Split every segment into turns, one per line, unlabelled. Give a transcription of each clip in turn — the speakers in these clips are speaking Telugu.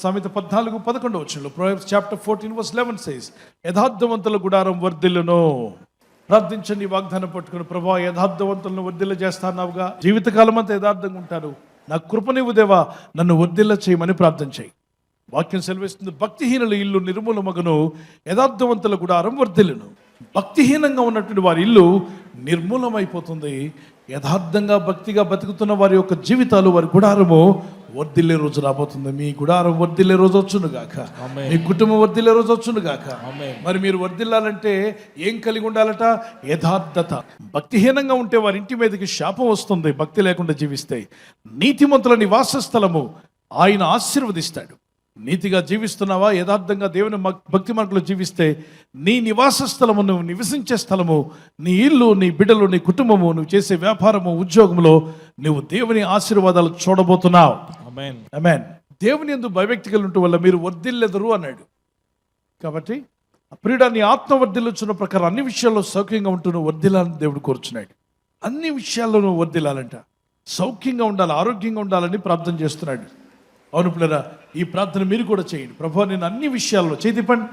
సామెత 14:11 Proverbs chapter 14:11 says, యథార్థవంతుల గుడారం వర్ధిల్లును. ప్రార్థించండి, వాగ్దానం పట్టుకుని, ప్రభువా యథార్థవంతులను వర్ధిల్ల చేస్తాన్నావుగా, జీవితకాలం అంతా యథార్థంగా ఉంటాను, నా కృపనివ్వు దేవా, నన్ను వర్ధిల్ల చేయమని ప్రార్థన చేయి. వాక్యం సెలవిస్తుంది, భక్తిహీనుల ఇల్లు నిర్మూలమగును, యథార్థవంతుల గుడారం వర్ధిల్లును. భక్తిహీనంగా ఉన్నటువంటి వారి ఇల్లు నిర్మూలమైపోతుంది. యథార్థంగా భక్తిగా బతుకుతున్న వారి యొక్క జీవితాలు, వారి గుడారము వర్ధిల్లే రోజు రాబోతుంది. మీ గుడారం వర్ధిల్లే రోజు వచ్చును గాక, మీ కుటుంబం వర్ధిల్లే రోజు వచ్చును గాక. మరి మీరు వర్ధిల్లాలంటే ఏం కలిగి ఉండాలట? యథార్థత. భక్తిహీనంగా ఉంటే వారి ఇంటి మీదకి శాపం వస్తుంది, భక్తి లేకుండా జీవిస్తే. నీతిమంతుల నివాస స్థలము ఆయన ఆశీర్వదిస్తాడు. నీతిగా జీవిస్తున్నావా? యథార్థంగా దేవుని భక్తి మార్గంలో జీవిస్తే నీ నివాస స్థలము, నువ్వు నివసించే స్థలము, నీ ఇల్లు, నీ బిడ్డలు, నీ కుటుంబము, నువ్వు చేసే వ్యాపారము, ఉద్యోగంలో నువ్వు దేవుని ఆశీర్వాదాలు చూడబోతున్నావు. ఆమేన్. దేవుని యందు భయభక్తి కలిగి ఉండటం వల్ల మీరు వర్ధిల్లెదరు అన్నాడు. కాబట్టి ప్రియుడా, నీ ఆత్మ వర్ధిల్లుచున్న ప్రకారం అన్ని విషయాల్లో సౌఖ్యంగా ఉంటూ నువ్వు వర్ధిల్లాలని దేవుడు కోరుచున్నాడు. అన్ని విషయాల్లో నువ్వు వర్ధిల్లాలంట, సౌఖ్యంగా ఉండాలి, ఆరోగ్యంగా ఉండాలని ప్రార్థన చేస్తున్నాడు. అవును పిల్లరా, ఈ ప్రార్థన మీరు కూడా చేయండి. ప్రభువా, నేను అన్ని విషయాల్లో చేతిపండి,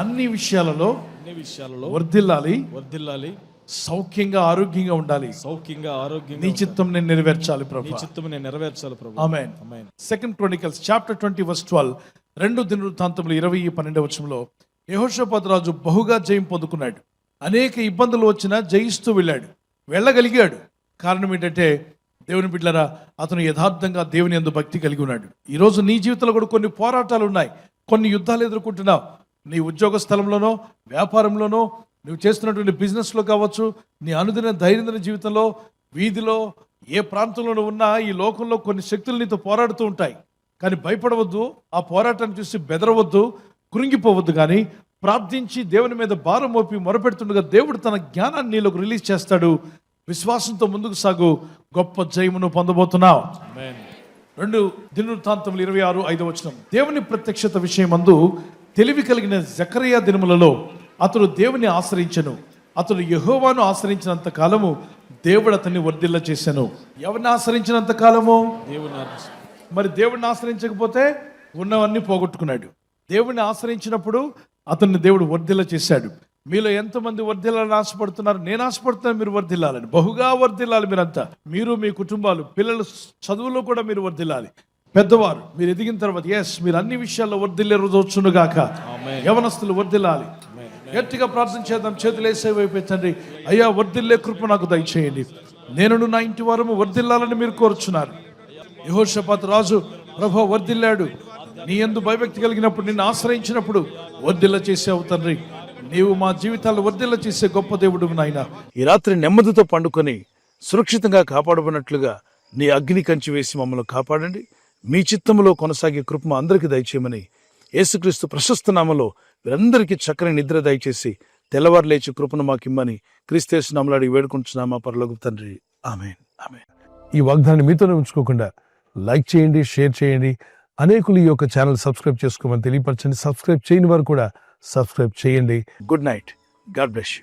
అన్ని విషయాలలో వర్ధిల్లాలి, సౌఖ్యంగా ఆరోగ్యంగా ఉండాలి, నీ చిత్తం నేను నెరవేర్చాలి ప్రభు. ఆమేన్. 2 Chronicles chapter 20:12 2 దినవృత్తాంతములు 20:12 యెహోషాపాతు రాజు బహుగా జయం పొందుకున్నాడు. అనేక ఇబ్బందులు వచ్చినా జయిస్తూ వెళ్ళగలిగాడు. కారణం ఏంటంటే, దేవుని బిడ్డలారా, అతను యథార్థంగా దేవుని యందు భక్తి కలిగి ఉన్నాడు. ఈరోజు నీ జీవితంలో కూడా కొన్ని పోరాటాలు ఉన్నాయి, కొన్ని యుద్ధాలు ఎదుర్కొంటున్నావు. నీ ఉద్యోగ స్థలంలోనో, వ్యాపారంలోనో, నువ్వు చేస్తున్నటువంటి బిజినెస్లో కావచ్చు, నీ అనుదిన దైనందిన జీవితంలో, వీధిలో, ఏ ప్రాంతంలో ఉన్నా ఈ లోకంలో కొన్ని శక్తులు నీతో పోరాడుతూ ఉంటాయి. కానీ భయపడవద్దు, ఆ పోరాటాన్ని చూసి బెదరవద్దు, కృంగిపోవద్దు. కానీ ప్రార్థించి దేవుని మీద భారం మోపి మొరపెడుతుండగా దేవుడు తన జ్ఞానాన్ని నీలోకి రిలీజ్ చేస్తాడు. విశ్వాసంతో ముందుకు సాగు, గొప్ప జయమును పొందబోతున్నావు. 2 దినవృత్తాంతములు 26:5 దేవుని ప్రత్యక్షత విషయమందు తెలివి కలిగిన జకరియా దినములలో అతడు దేవుని ఆశ్రయించెను. అతడు యెహోవాను ఆశ్రయించినంత కాలము దేవుడు అతన్ని వర్ధిల్ల చేశాను. ఎవరిని ఆశ్రయించినంత కాలము? మరి దేవుడిని ఆశ్రయించకపోతే ఉన్నవన్నీ పోగొట్టుకున్నాడు. దేవుడిని ఆశ్రయించినప్పుడు అతన్ని దేవుడు వర్ధిల్ల చేశాడు. మీలో ఎంతమంది వర్ధిల్లాలని ఆశపడుతున్నారు? నేను ఆశపడుతున్నాను మీరు వర్ధిల్లాలని, బహుగా వర్ధిల్లాలి. మీరంతా, మీరు, మీ కుటుంబాలు, పిల్లలు చదువులో కూడా మీరు వర్ధిల్లాలి. పెద్దవారు మీరు ఎదిగిన తర్వాత మీరు అన్ని విషయాల్లో వర్ధిల్లే రోజు వచ్చును గాక. యవనస్తులు వర్ధిల్లాలి. గట్టిగా ప్రార్థన చేద్దాం. చేతులు వేసే వైపు తండ్రి, అయ్యా వర్ధిల్లే కృప నాకు దయచేయండి. నేను నా ఇంటి వారము వర్ధిల్లాలని మీరు కోరుచున్నారు. యెహోషాపాతు రాజు ప్రభువా వర్ధిల్లాడు. నీ యందు భయభక్తి కలిగినప్పుడు, నిన్ను ఆశ్రయించినప్పుడు వర్ధిల్ల చేసావు తండ్రి. నీవు మా జీవితాల్లో వర్ధిల్ల చేసే గొప్ప దేవుడు నాయన. ఈ రాత్రి నెమ్మదితో పండుకొని సురక్షితంగా కాపాడబడినట్లుగా నీ అగ్ని కంచి వేసి మమ్మల్ని కాపాడండి. మీ చిత్తములో కొనసాగే కృప అందరికీ దయచేయమని యేసుక్రీస్తు ప్రశస్త నామములో వీరందరికీ చక్కని నిద్ర దయచేసి తెల్లవారు లేచి కృపను మాకిమ్మని క్రీస్తు యేసు నామములో అడిగి వేడుకుంటున్నామా పరలోకపు తండ్రి. ఆమేన్. ఆమేన్. ఈ వాగ్దానాన్ని మీతోనే ఉంచుకోకుండా లైక్ చేయండి, షేర్ చేయండి. అనేకులు ఈ యొక్క ఛానల్ సబ్స్క్రైబ్ చేసుకోమని తెలియపరచండి. సబ్స్క్రైబ్ చేయని వారు కూడా సబ్స్క్రైబ్ చేయండి. Good night. God bless you.